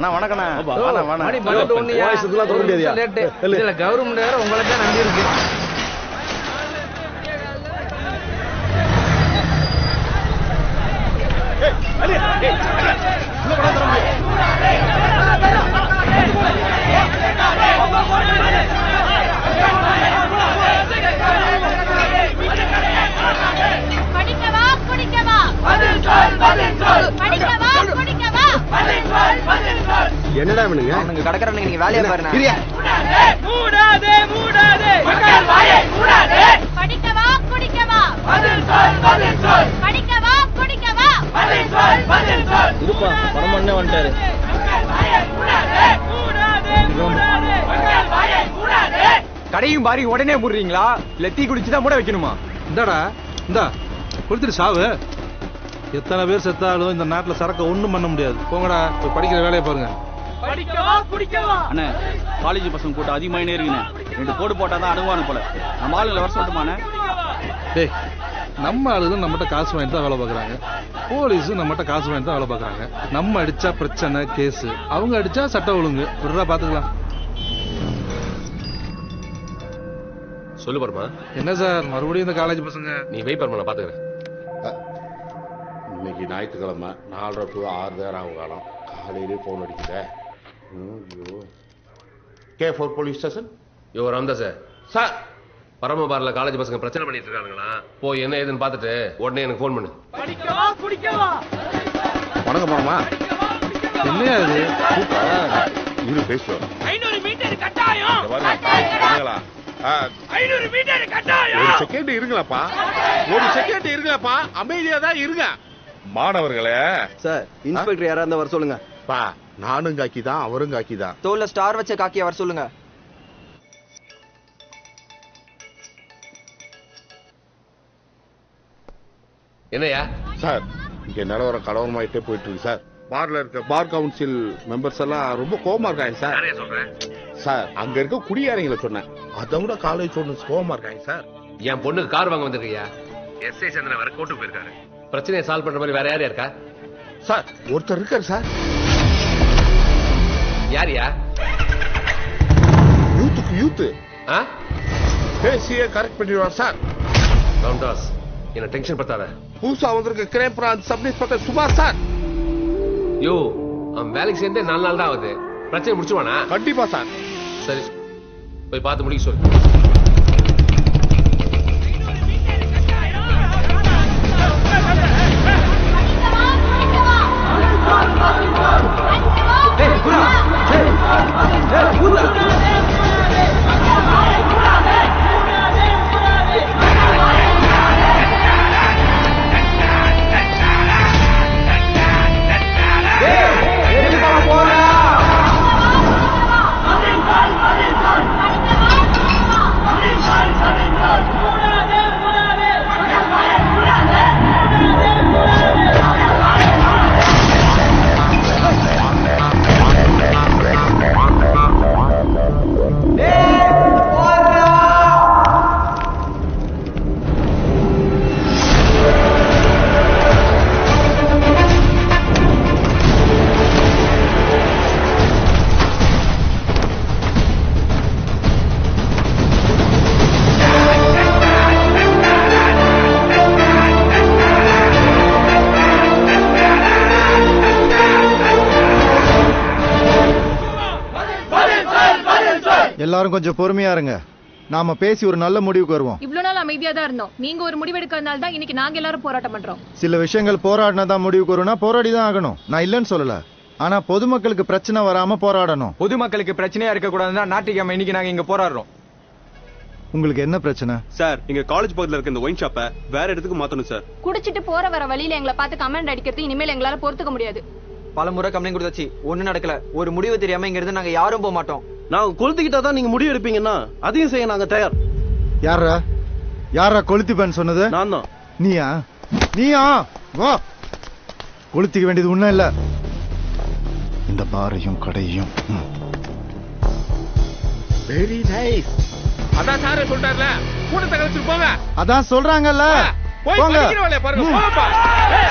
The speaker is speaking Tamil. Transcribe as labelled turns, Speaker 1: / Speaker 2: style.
Speaker 1: அண்ணா வணக்கண்ணா.
Speaker 2: கவர்மெண்ட் வேற உங்களை தான் நம்பி இருக்கு.
Speaker 1: என்னடா பண்ணுங்க
Speaker 2: அவனுங்க கடற்கரை நீங்க வேலையா பாருங்க.
Speaker 1: கடையும் பாரி உடனே மூடுறீங்களா இல்ல டீ குடிச்சுதான் மூட வைக்கணுமா?
Speaker 3: இந்தாடா இந்தா கொடுத்துட்டு சாவு. எத்தனை பேர் செத்தாலும் இந்த நாட்டுல சரக்க ஒண்ணும் பண்ண முடியாது. போங்கடா போய் படிக்கிற வேலையை பாருங்க.
Speaker 1: அண்ணே காலேஜ் பசங்க கூட்டம் அதிகமாயினே இருக்குண்ணே. 2 போடு போட்டாதான் அடங்குவானு போல. நம்ம ஆளுங்களை வர சொல்லட்டுமாண்ணே?
Speaker 3: டேய் நம்ம ஆளுங்க நம்மகிட்ட காசு வாங்கிட்டு தான் வேலை பார்க்குறாங்க. போலீஸும் நம்மகிட்ட காசு வாங்கிட்டு தான் வேலை பார்க்குறாங்க. நம்ம அடிச்சா பிரச்சனை கேஸு, அவங்க அடிச்சா சட்ட ஒழுங்கு. விடுறா பாத்துக்கலாம்.
Speaker 4: சொல்லு பர்மா.
Speaker 3: என்ன சார் மறுபடியும் இந்த காலேஜ் பசங்க?
Speaker 4: நீ வெயிட் பர்மா, நான் பாத்துக்கிறேன்.
Speaker 5: இன்னைக்கு ஞாயிற்றுக்கிழமை 4:30 to 6 ஆகும் காலம். காலையிலே போன் அடிக்குத. K4 police station.
Speaker 4: யோ ராம்தாஸ்
Speaker 5: சார்,
Speaker 4: பரமபாரில் காலேஜ் பசங்க பிரச்சனை பண்ணிட்டு இருக்காங்களா? போய் என்ன ஏதுன்னு பார்த்துட்டு உடனே எனக்கு ஃபோன் பண்ணு.
Speaker 5: வணக்கம் பரமா.
Speaker 3: என்னையா இது?
Speaker 5: இவரு பேசுவார்.
Speaker 6: 500 மீட்டர் கட்டாயம்.
Speaker 5: ஒரு செகண்ட் இருங்களாப்பா, ஒரு செகண்ட் இருங்கப்பா, அமைதியா தான் இருங்க. மாணவர்களே
Speaker 1: சார், இன்ஸ்பெக்டர் யாரா இருந்தா வர சொல்லுங்க.
Speaker 5: பா, நானும் காக்கி தான், அவரும் காக்கி தான்.
Speaker 2: தோல்ல ஸ்டார் வச்ச காக்கிய வர சொல்லுங்க.
Speaker 4: என்னையா
Speaker 5: சார், இங்க நிலவரம் கலவரமாயிட்டே போயிட்டு இருக்கு சார். பார்ல இருக்க பார் கவுன்சில் மெம்பர்ஸ் எல்லாம் ரொம்ப கோவமா இருக்காங்க சார். சார், அங்க இருக்க குடியாரங்களை சொன்னேன், அதை விட காலேஜ் ஸ்டூடெண்ட்ஸ் கோவமா இருக்காங்க சார்.
Speaker 4: என் பொண்ணுக்கு கார் வாங்க வந்திருக்கியா? எஸ்ஐ சந்திரன் வர கோர்ட்டுக்கு போயிருக்காரு. பிரச்சனையை சால்வ் பண்ற மாதிரி வேற யார் இருக்கா?
Speaker 5: சார், ஒருத்தர் இருக்காரு சார்.
Speaker 4: யாரியா?
Speaker 5: யூத்துக்கு யூத்து பேசியே கரெக்ட் பண்ணிடுவார் சார்.
Speaker 4: ராம்தாஸ், என்ன டென்ஷன் பத்தாத.
Speaker 5: புதுசா வந்திருக்க கிரைம் பிரான்ச் சப் இன்ஸ்பெக்டர் சுபாஷ் சார்.
Speaker 4: யோ, அவன் வேலைக்கு சேர்ந்தே 4 நாள் தான் ஆகுது. பிரச்சனை முடிச்சுவானா?
Speaker 5: கண்டிப்பா சார்.
Speaker 4: சரி, போய் பார்த்து முடிக்க சொல்லு.
Speaker 7: எல்லாரும் கொஞ்சம் பொறுமையா இருங்க. நாம பேசி ஒரு நல்ல முடிவுக்கு வருவோம்.
Speaker 8: இவ்வளவு நாள் அமைதியா தான் இருந்தோம். நீங்க ஒரு முடிவு எடுக்கிறதுனால தான் இன்னைக்கு நாங்க எல்லாரும் போராட்டம் பண்றோம்.
Speaker 7: சில விஷயங்கள் போராடினா தான் முடிவுக்கு வரும்னா போராடி தான் ஆகணும். நான் இல்லைன்னு சொல்லல. ஆனா பொதுமக்களுக்கு பிரச்சனை வராம போராடணும்.
Speaker 1: பொதுமக்களுக்கு பிரச்சனையா இருக்க கூடாதுன்னா நாட்டிக்காம இன்னைக்கு நாங்க இங்க போராடுறோம்.
Speaker 7: உங்களுக்கு என்ன பிரச்சனை
Speaker 9: சார்? எங்க காலேஜ் பக்கத்துல இருக்க இந்த ஒயின் ஷாப்பை வேற இடத்துக்கு மாத்தணும் சார்.
Speaker 8: குடிச்சிட்டு போற வர வழியில எங்களை பார்த்து கமெண்ட் அடிக்கிறது இனிமேல் எங்களால பொறுத்துக்க முடியாது.
Speaker 2: பல முறை கம்ப்ளைண்ட் கொடுத்தாச்சு, ஒண்ணு நடக்கல. ஒரு முடிவு தெரியாம இங்க இருந்து நாங்க யாரும் போக மாட்டோம்.
Speaker 9: நாங்க கொளுத்திக்கிட்டா தான் நீங்க முடிவு எடுப்பீங்கன்னா அதையும் செய்ய நாங்க தயார்.
Speaker 7: யாரா யாரா கொளுத்திப்பேன்னு சொன்னது?
Speaker 9: நான் தான்.
Speaker 7: நீயா? நீயா? வா, கொளுத்திக்க வேண்டியது ஒண்ணும் இல்ல. இந்த பாரையும் கடையும்.
Speaker 5: Very nice. அதான் சாரே சொல்றாருல, கூட்டத்தை கழிச்சு போங்க.
Speaker 7: அதான் சொல்றாங்கல்ல,
Speaker 5: போய் படிக்கிற வேலைய பாருங்க. போங்கப்பா.